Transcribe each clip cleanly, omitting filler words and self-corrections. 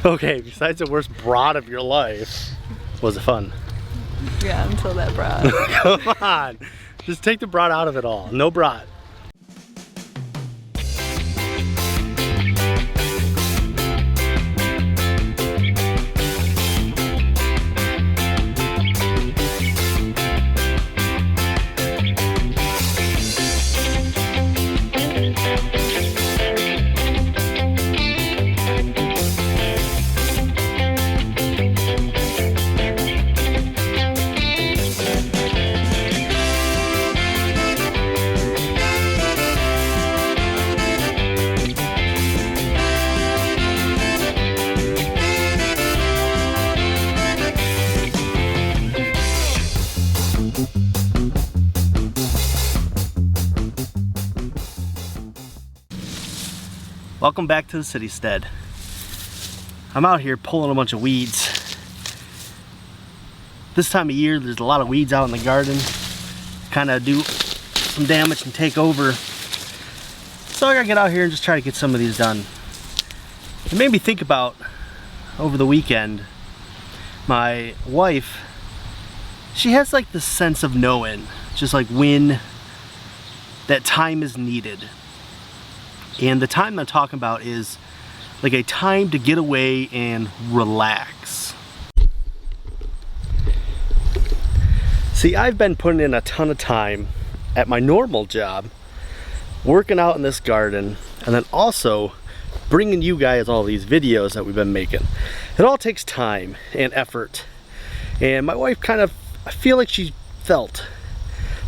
Okay, besides the worst brat of your life, was it fun? Yeah, until that brat. Come on, just take the brat out of it all. No brat. Welcome back to the Citystead. I'm out here pulling a bunch of weeds. This time of year, there's a lot of weeds out in the garden. Kind of do some damage and take over. So I gotta get out here and just try to get some of these done. It made me think about, over the weekend, my wife, she has like this sense of knowing, just like when that time is needed. And the time I'm talking about is like a time to get away and relax. See, I've been putting in a ton of time at my normal job, working out in this garden, and then also bringing you guys all these videos that we've been making. It all takes time and effort. And my wife kind of, I feel like she felt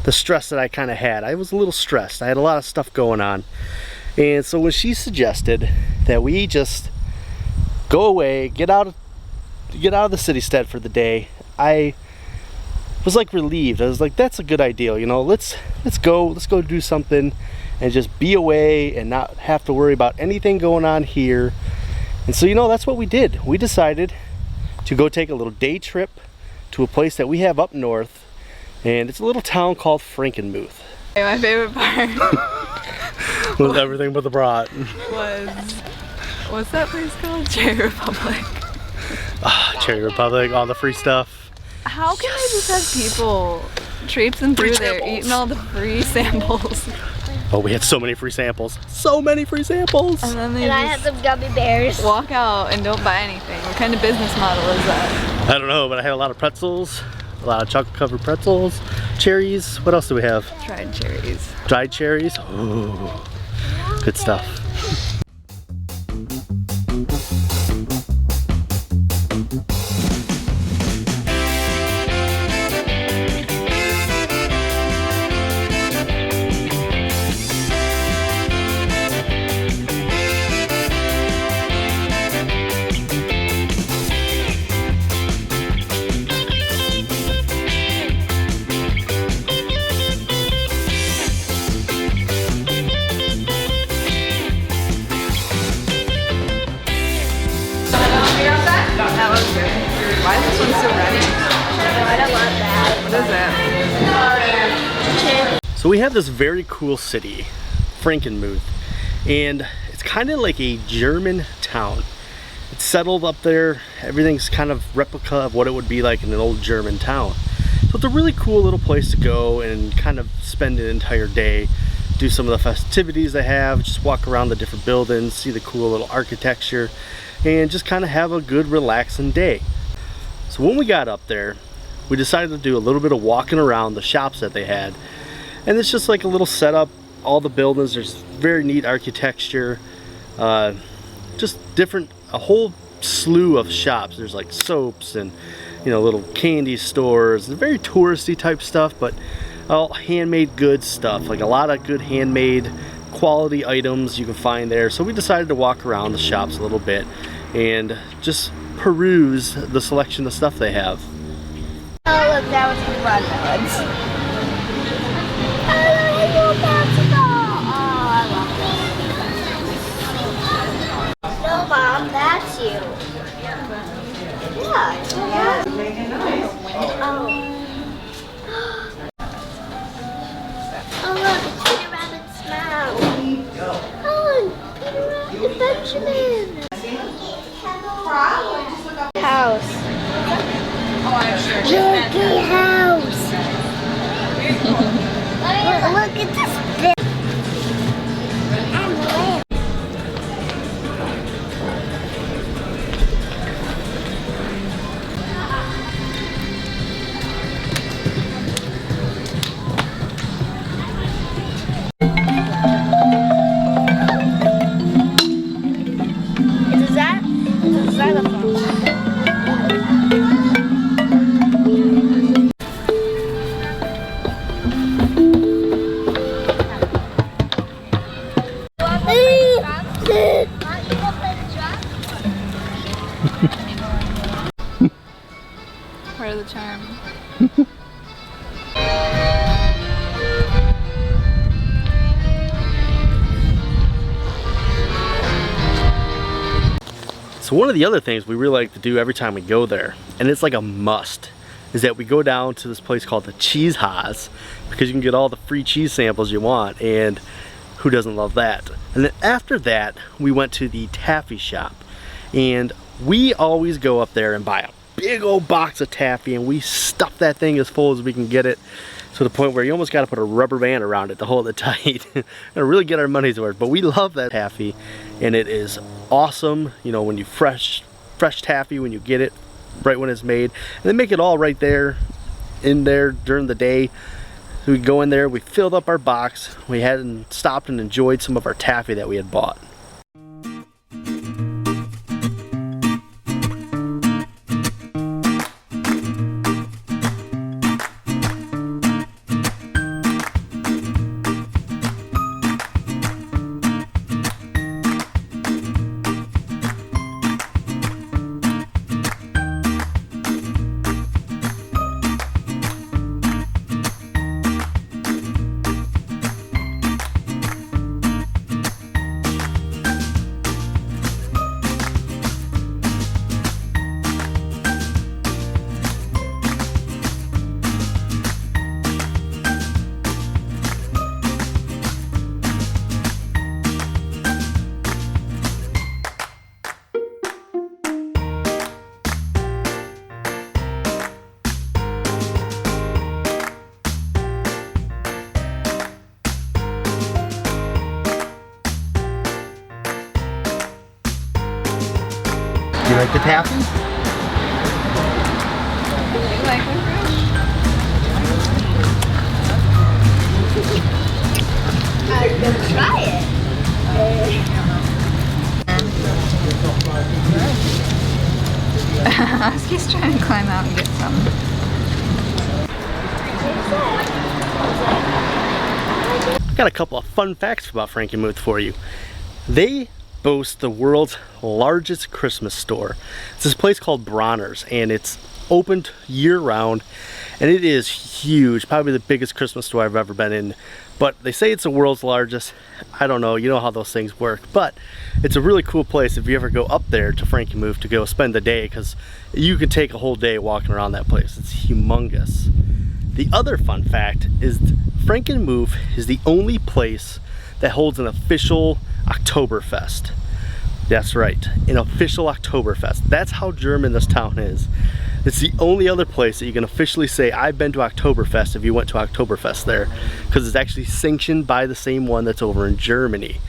the stress that I kind of had. I was a little stressed. I had a lot of stuff going on. And so when she suggested that we just go away, get out of the Citystead for the day, I was like relieved. I was like, that's a good idea, you know, let's go do something and just be away and not have to worry about anything going on here. And so, you know, that's what we did. We decided to go take a little day trip to a place that we have up north, and it's a little town called Frankenmuth. My favorite part was everything but the brat. What's that place called? Cherry Republic. Cherry Republic, all the free stuff. How can they just have people traipsing through there eating all the free samples? Oh, we had so many free samples. So many free samples. And then they I had some gummy bears. Walk out and don't buy anything. What kind of business model is that? I don't know, but I had a lot of pretzels, a lot of chocolate covered pretzels, cherries. What else do we have? Dried cherries. Dried cherries. Ooh, good stuff. Why is this one so ready? I don't want that. What is that? So we have this very cool city, Frankenmuth, and it's kind of like a German town. It's settled up there. Everything's kind of replica of what it would be like in an old German town. So it's a really cool little place to go and kind of spend an entire day, do some of the festivities they have, just walk around the different buildings, see the cool little architecture, and just kind of have a good relaxing day. So when we got up there, we decided to do a little bit of walking around the shops that they had. And it's just like a little setup, all the buildings, there's very neat architecture, just different, a whole slew of shops. There's like soaps and, you know, little candy stores, very touristy type stuff, but all handmade goods stuff, like a lot of good handmade quality items you can find there. So we decided to walk around the shops a little bit and just peruse the selection of stuff they have. Oh, look, that was the run nuts. Oh, I love this. No, Mom, that's you. Yeah. Oh, look, it's Peter Rabbit's mouth. Oh, Peter Rabbit, Benjamin. House. Oh, I'm sure. Mickey House. Look at this bit. And where? It's a xylophone. Part of the charm. So one of the other things we really like to do every time we go there, and it's like a must, is that we go down to this place called the Cheese Haas, because you can get all the free cheese samples you want, and who doesn't love that? And then after that, we went to the Taffy shop, and we always go up there and buy a big old box of taffy, and we stuff that thing as full as we can get it, to the point where you almost got to put a rubber band around it to hold it tight and really get our money's worth. But we love that taffy, and it is awesome, you know, when you fresh taffy, when you get it right when it's made, and they make it all right there in there during the day. So we go in there, we filled up our box, we hadn't stopped and enjoyed some of our taffy that we had bought. You like the taffy? You like it? I'm gonna try it. Husky's trying to climb out and get some. I've got a couple of fun facts about Frankenmuth for you. They boast the world's largest Christmas store. It's this place called Bronner's, and it's opened year-round, and it is huge, probably the biggest Christmas store I've ever been in. But they say it's the world's largest. I don't know, you know how those things work, but it's a really cool place if you ever go up there to Frankenmuth to go spend the day, because you could take a whole day walking around that place. It's humongous. The other fun fact is Frankenmuth is the only place that holds an official Oktoberfest. That's right, an official Oktoberfest. That's how German this town is. It's the only other place that you can officially say, I've been to Oktoberfest, if you went to Oktoberfest there, because it's actually sanctioned by the same one that's over in Germany.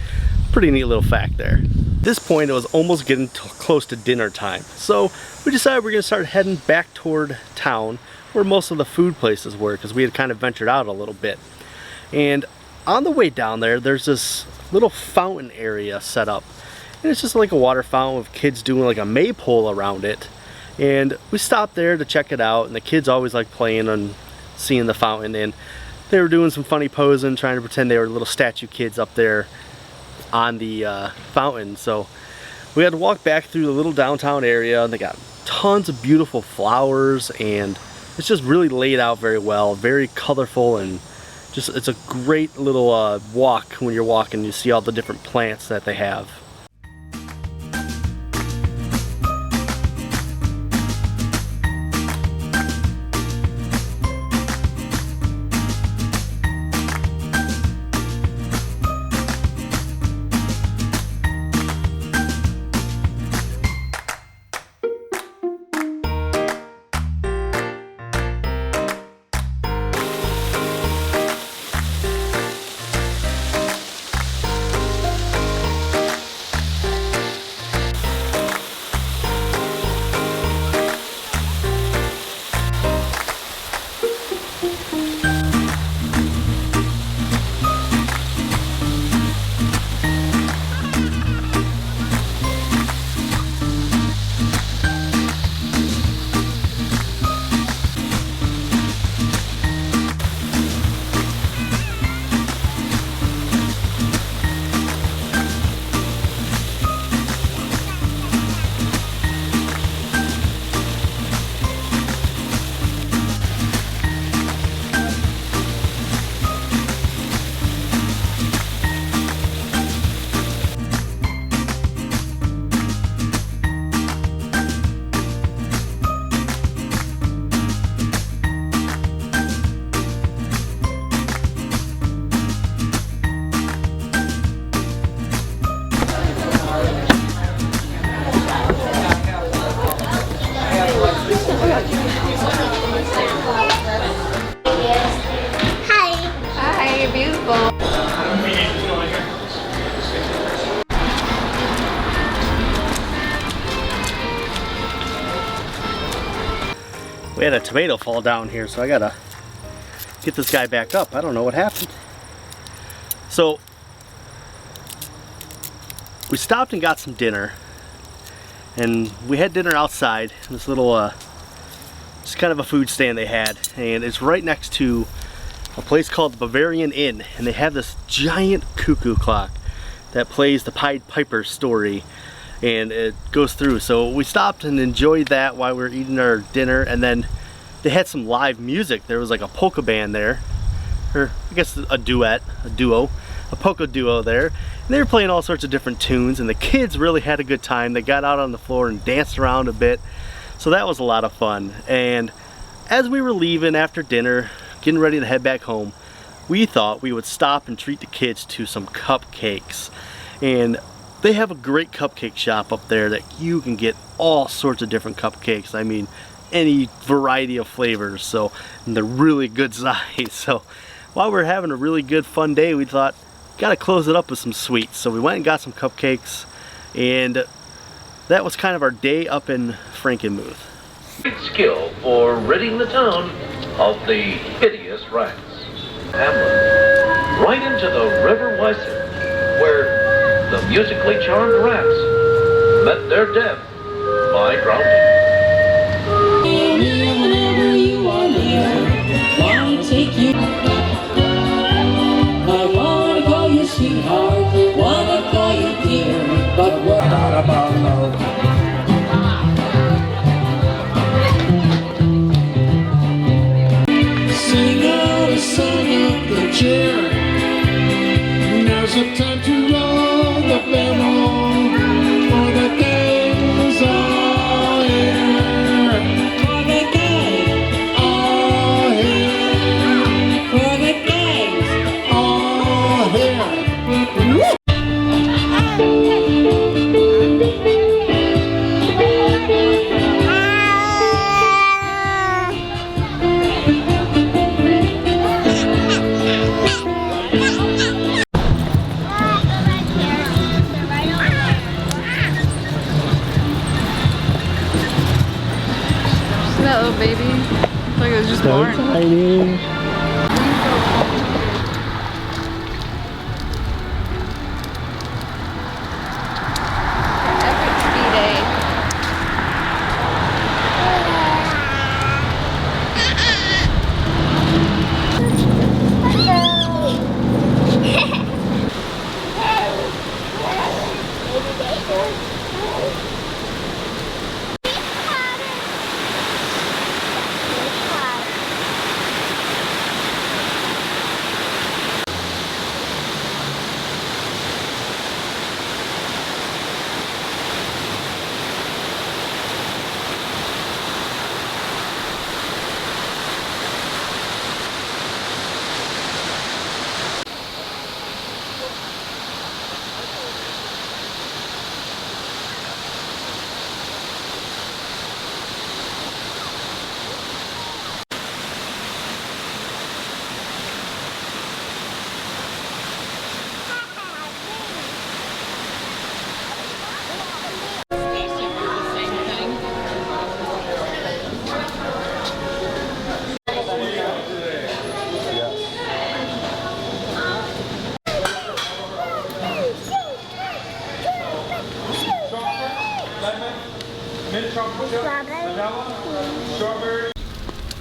Pretty neat little fact there. At this point, it was almost getting close to dinner time, so we decided we're going to start heading back toward town where most of the food places were, because we had kind of ventured out a little bit. And on the way down there, there's this little fountain area set up, and it's just like a water fountain with kids doing like a maypole around it. And we stopped there to check it out, and the kids always like playing and seeing the fountain, and they were doing some funny posing, trying to pretend they were little statue kids up there on the fountain. So we had to walk back through the little downtown area, and they got tons of beautiful flowers, and it's just really laid out very well, very colorful, and just it's a great little walk when you're walking. You see all the different plants that they have. We had a tomato fall down here, so I gotta get this guy back up. I don't know what happened. So we stopped and got some dinner, and we had dinner outside in this little just kind of a food stand they had, and it's right next to a place called the Bavarian Inn, and they have this giant cuckoo clock that plays the Pied Piper story, and it goes through. So we stopped and enjoyed that while we were eating our dinner, and then they had some live music. There was like a polka band there, or I guess a polka duo there, and they were playing all sorts of different tunes, and the kids really had a good time. They got out on the floor and danced around a bit, so that was a lot of fun. And as we were leaving after dinner, getting ready to head back home, we thought we would stop and treat the kids to some cupcakes. And they have a great cupcake shop up there that you can get all sorts of different cupcakes. I mean, any variety of flavors, so, and they're really good size. So while we're having a really good fun day, we thought, gotta close it up with some sweets. So we went and got some cupcakes, and that was kind of our day up in Frankenmuth. Great skill for ridding the town of the hideous rats. Hamlet, right into the River Weisser, where the musically charmed rats met their death by drowning. Whenever you are near, wanna take you. I wanna call you sweetheart, wanna call you dear, but we're not about love. Sing out a song of the cheer. Now's the time to roll the bell, for the days are here. For the days are here. For the days are here. That little baby, it's like it was just born. Tiny. Epic ski day.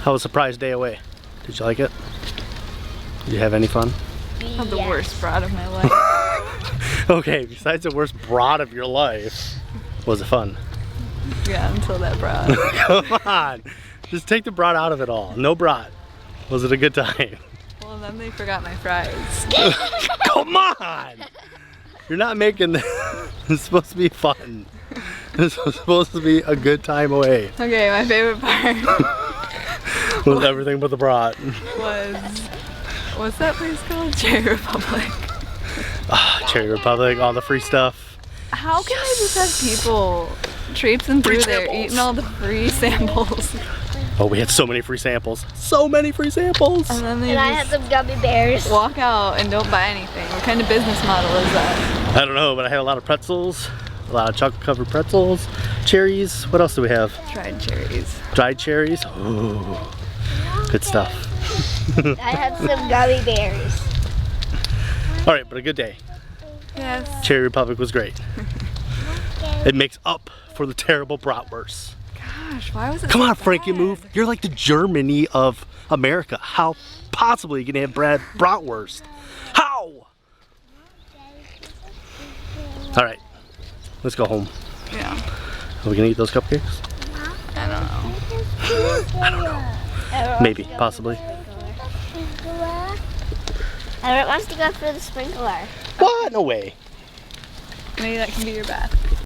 How was surprise day away? Did you like it? Did you have any fun? I had the worst brat of my life. Okay, besides the worst brat of your life, was it fun? Yeah, until that brat. Come on, just take the brat out of it all. No brat. Was it a good time? Well, then they forgot my fries. Come on! You're not making this. It's supposed to be fun. This was supposed to be a good time away. Okay, my favorite part Was everything but the brat. was, what's that place called? Cherry Republic. Ah, Cherry Republic, all the free stuff. How can they just have people traipsing through there eating all the free samples? Oh, we had so many free samples. So many free samples. And then they And I had just some gummy bears. walk out and don't buy anything. What kind of business model is that? I don't know, but I had a lot of pretzels, a lot of chocolate covered pretzels, cherries. What else do we have? Dried cherries. Dried cherries. Ooh, good stuff. I had some gummy bears. All right, but a good day. Yes. Cherry Republic was great. It makes up for the terrible bratwurst. Gosh, why was it Come so on, Frankenmuth. bad? You're like the Germany of America. How possibly you can have bratwurst? How? All right, let's go home. Yeah. Are we gonna eat those cupcakes? I don't know. Maybe, possibly. Everett wants to go through the sprinkler. What? No way. Maybe that can be your bath.